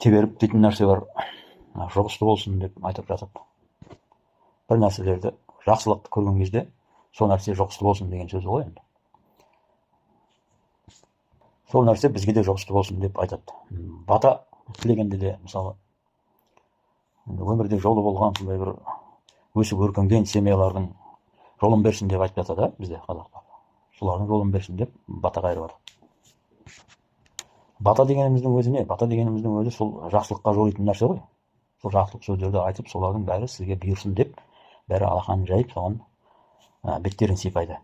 теберіп дейтін нәрсе бар. Жұғысты болсын деп айтып жатады. Бір нәрселерді, жақсылықты көрген кезде сол нәрсе жұғысты болсын деген сөзі ғой енді. Сол нәрсе бізге де жұғысты болсын деп айтады. Бата тілегенде де мысалы өмірде жолы болған сондай бір өсіп өркенген семьялардың жолын берсін деп айтып жатады, бізде қазақтар. Солардың жолын берсін деп бата қайырып жатыр. Бата дегеніміздің өзі не? Бата дегеніміздің өзі сол жақсылыққа жоритын нәрсе ғой. Сол жақсылық сөздерді айтып, солардың бәрі сізге бұйырсын деп, бәрі алақанын жайып, соған беттерін сипайды.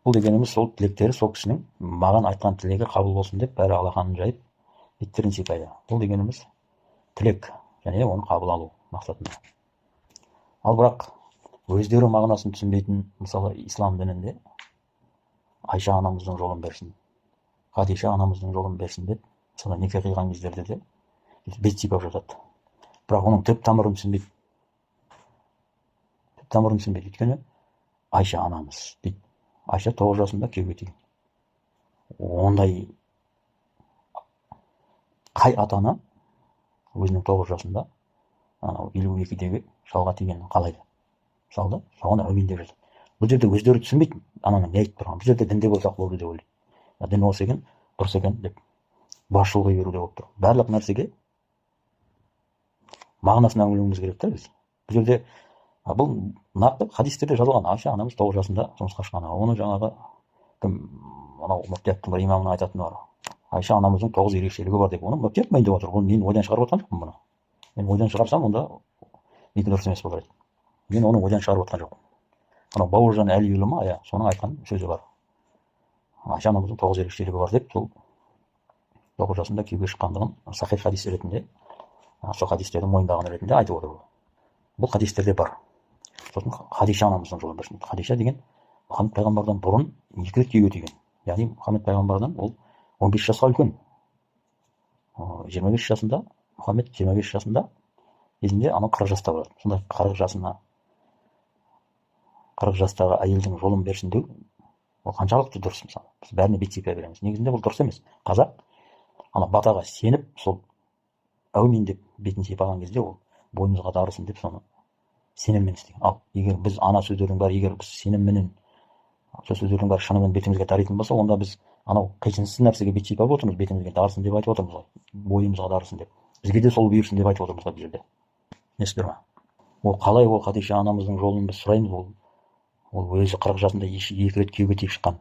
Бұл дегеніміз сол тілектері, сол кісінің маған айтқан тілегі қабыл болсын деп, бәрі алақанын жайып, беттерін сипайды. Бұл дегеніміз тілек, және оны қабыл алу мақсатында. Ал бірақ өздері мағынасын түсінбейтін, мысалы ислам дінінде Айша анамыздың жолын берсін, Хадиша анамыздың жолын берсін деп, мысалы неке қиған кездерде де бет сипап жатады. Бірақ оның түп тамырын түсінбейді. Түп тамырын түсінбейді. Өйткені Айша анамыз дейді. Айша 9 жасында күйеуге тиген. Ондай қай ата-ана өзінің 9 жасында анау 52-дегі шалға тигенін қалайды? Мысалы, соған әумин деп жатыр. Бұл жерде өздері түсінбейді, ананың не айтып тұрғанын. Бұл жерде дінде болсақ болды деп ойлайды. Дін осы екен, дұрыс екен деп басшылық беруде болып тұр. Барлық нәрсеге мағынасына үңілуіміз керек та біз. Бұл жерде бұл нақты хадистерде жазылған. Айша анамыз 9 жасында жұмысқа шыққан. Оны жаңағы кім, анау мүфтияттың бір имамының айтатыны бар. Айша анамыздың 9 ерекшелігі бар деп. Оны мүфтият мойындап отыр. Оны мен ойдан шығарып отқан жоқпын бұны. Мен ойдан шығарсам, онда некі дұрыс емес болар еді. Мен оны ойдан шығарып отқан жоқпын. Анау Бауыржан Әлиұлы ма, соның айтқан сөзі бар. Айша анамыздың 9 ерекшелігі бар деп, сол 9 жасында күйеуге шыққандығын сахих хадис ретінде, сол хадистерді мойындаған ретінде айтып отыр. Бұл хадистерде бар. Сосын Хадиша анамыздың жолын берсін. Хадиша деген Мұхаммед пайғамбардан бұрын 2 рет күйеуге тиген. Яғни Мұхаммед пайғамбардан ол 15 жасқа үлкен. 25 жасында, Мұхаммед 25 жасында кезінде ана 40 жаста болады. Сонда 40 жастағы әйелдің жолын берсін деу, ол қаншалықты дұрыс мысалы. Біз бәріне бет сипай береміз. Негізінде бұл дұрыс емес. Қазақ ана батаға сеніп, сол әумин деп бетін сипаған кезде ол бойымызға дарысын деп соны сеніммен істеген. Ал егер біз ана сөздердің бәрі, егер біз сенімменен сол сөздердің бәрі шынымен бетімізге даритын болса, онда біз анау қисынсыз нәрсеге бет сипап отырмыз, бетімізге дарысын деп айтып отырмыз ғой. Бойымызға дарысын деп. Бізге де сол бұйырсын деп айтып отырмыз бұл жерде. Несіздер ма? Ол қалай ол Хадиша анамыздың жолын біз сұраймыз, ол өзі 40 жасында 2 рет күйеуге тиіп шыққан.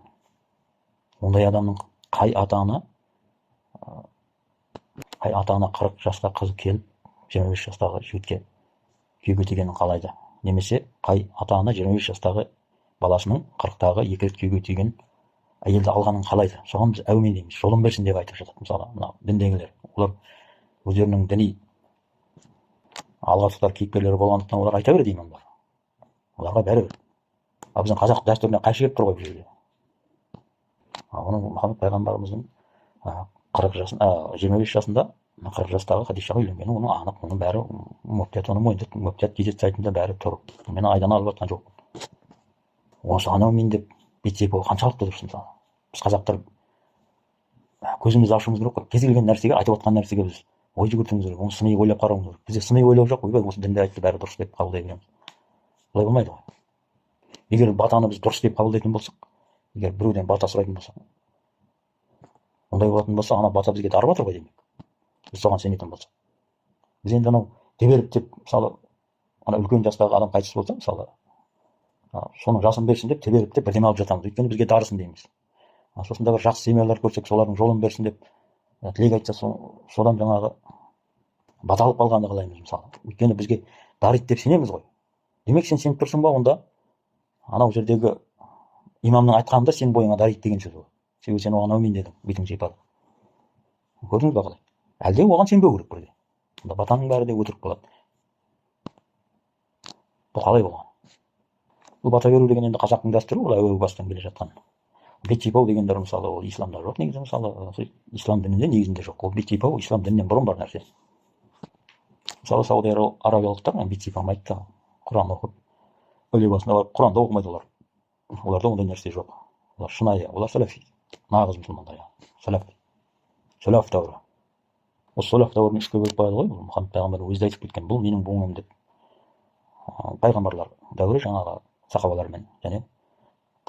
Ондай адамның қай ата-ана 40 жасқа қыз келіп 25 жастағы жігітке күйеуге тигенін қалайды? Немесе қай ата-ана 25 жастағы баласының 40-тағы 2 рет күйеуге тиген әйелді алғанын қалайды? Соған біз әумин дейміз, жолын берсін деп айтып жатады. Мысалы, мына діндегілер, олар өздерінің діни алғашқылар кейіпкерлері болғандықтан олар айта береді имамдар. Оларға бәрібір. Ал біздің қазақ дәстүріне қайшы келіп тұр ғой бұл жерде. Оның Мұхаммед пайғамбарымыздың 25 жасында 40 жастағы Хадишаға үйленгені оның анық, оның бәрі мүфтият оны мойындайды. Мүфтият газет сайтында бәрі тұр. Мен айдан алып жатқан жоқпын. Осы анау мен деп бет сипау қаншалықты дұрыс мысалы. Біз қазақтар көзімізді ашуымыз керек қой. Кез келген нәрсеге, айтып отқан нәрсеге біз ой жүгіртуіміз керек. Оны сыни ойлап қарауымыз керек. Бізде сыни ойлау жоқ. Ойбай, осы дінде айтты, бәрі дұрыс деп қабылдай береміз. Олай болмайды ғой. Егер батаны біз дұрыс деп қабылдайтын болсақ, егер біреуден бата сұрайтын болсақ, ондай болатын болса, ана бата бізге дарып жатыр ғой демек. Біз соған сенетін болсақ. Біз енді анау теберіп деп, мысалы, ана үлкен жастағы адам қайтыс болса, мысалы, соның жасын берсін деп теберіп деп бірдеме алып жатамыз. Өйткені бізге дарысын дейміз. Сосын да бір жақсы семьялар көрсек, солардың жолын берсін деп тілек айтса, содан жаңағы бата алып қалғанды қалаймыз мысалы. Өйткені бізге дариды деп сенеміз ғой. Демек сен сеніп тұрсың ба, онда анау жердегі имамның айтқанында сен бойыңа дариды деген сөз ғой. Себебі сен оған әумин дедің, бетің сипадың. Көрдіңіз ба қалай? Әлде оған сенбеу керек бірде. Онда батаның бәрі де өтірік болады. Бұл қалай болған? Бұл бата беру деген енді қазақтың дәстүрі, ол әуел бастан келе жатқан. Бет сипау дегендер мысалы ол исламда жоқ, негізі мысалы ислам дінінде негізінде жоқ. Ол бет сипау ислам дінінен бұрын бар нәрсе. Мысалы Сауд Арабиялықтар бет сипамайды да, Құран оқып, өле басына барып Құранды оқымайды олар. Оларда ондай нәрсе жоқ. Олар шынайы, олар салафи, нағыз мұсылмандар. Салаф дәуірі. осы салаф дәуірін үшке бөліп қояды ғой, бұл мұхаммед пайғамбар өзі де айтып кеткен, бұл менің буыным деп. Пайғамбарлар дәуірі жаңағы сахабалармен және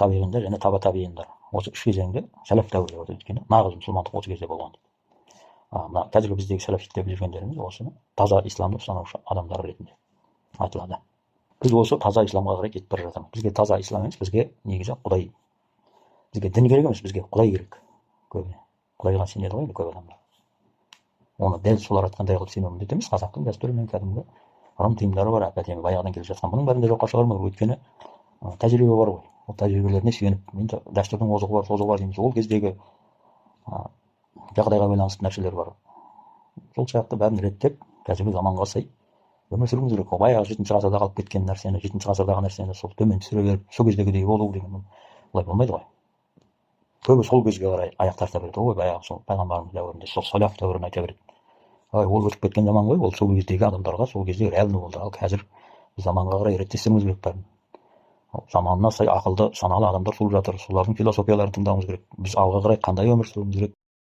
табиғиндар және таба табиғиндар, осы үш кезеңде сәләф дәуірі деп атайды. Өйткені нағыз мұсылмандық осы кезде болған дейді. Мына қазіргі біздегі сәләфит деп жүргендеріміз осыны таза исламды ұстанушы адамдар ретінде айтылады. Біз осы таза исламға қарай кетіп бара жатырмыз. Бізге таза ислам емес, бізге негізі құдай. Бізге дін керек емес, бізге құдай керек. Көбіне құдайға сенеді ғой көп адамдар. Оны дәл солар айтқандай қылып сену міндет емес. Қазақтың дәстүрімен кәдімгі ырым тыйымдары бар, әп-әдемі баяғыдан келе жатқан. Бұның бәрін де жоққа шығармау, өйткені тәжірибе бар ғой. Ол тәжірибелеріне сүйеніп, енді дәстүрдің озығы бар, тозығы бар дейміз. Ол кездегі жағдайға байланысты нәрселер бар. Сол сияқты бәрін реттеп, қазіргі заманға сай өмір сүруіміз керек. Баяғы 7-ші ғасырда қалып кеткен нәрсені, 7-ші ғасырдағы нәрсені сол төмен түсіре беріп, сол кездегідей болу деген олай болмайды ғой. Көбі сол кезге қарай аяқ тарта береді. Ой, баяғы сол пайғамбарымыз дәуірінде, сол салаф дәуірін айта береді. Ол өтіп кеткен заман ғой, ол сол кездегі адамдарға сол кезде реально болды. Ал қазір заманға қарай реттестіруіміз керек бәрін. Заманына сай ақылды, саналы адамдар туып жатыр. Солардың философияларын тыңдауымыз керек. Біз алға қарай қандай өмір сүруіміз керек?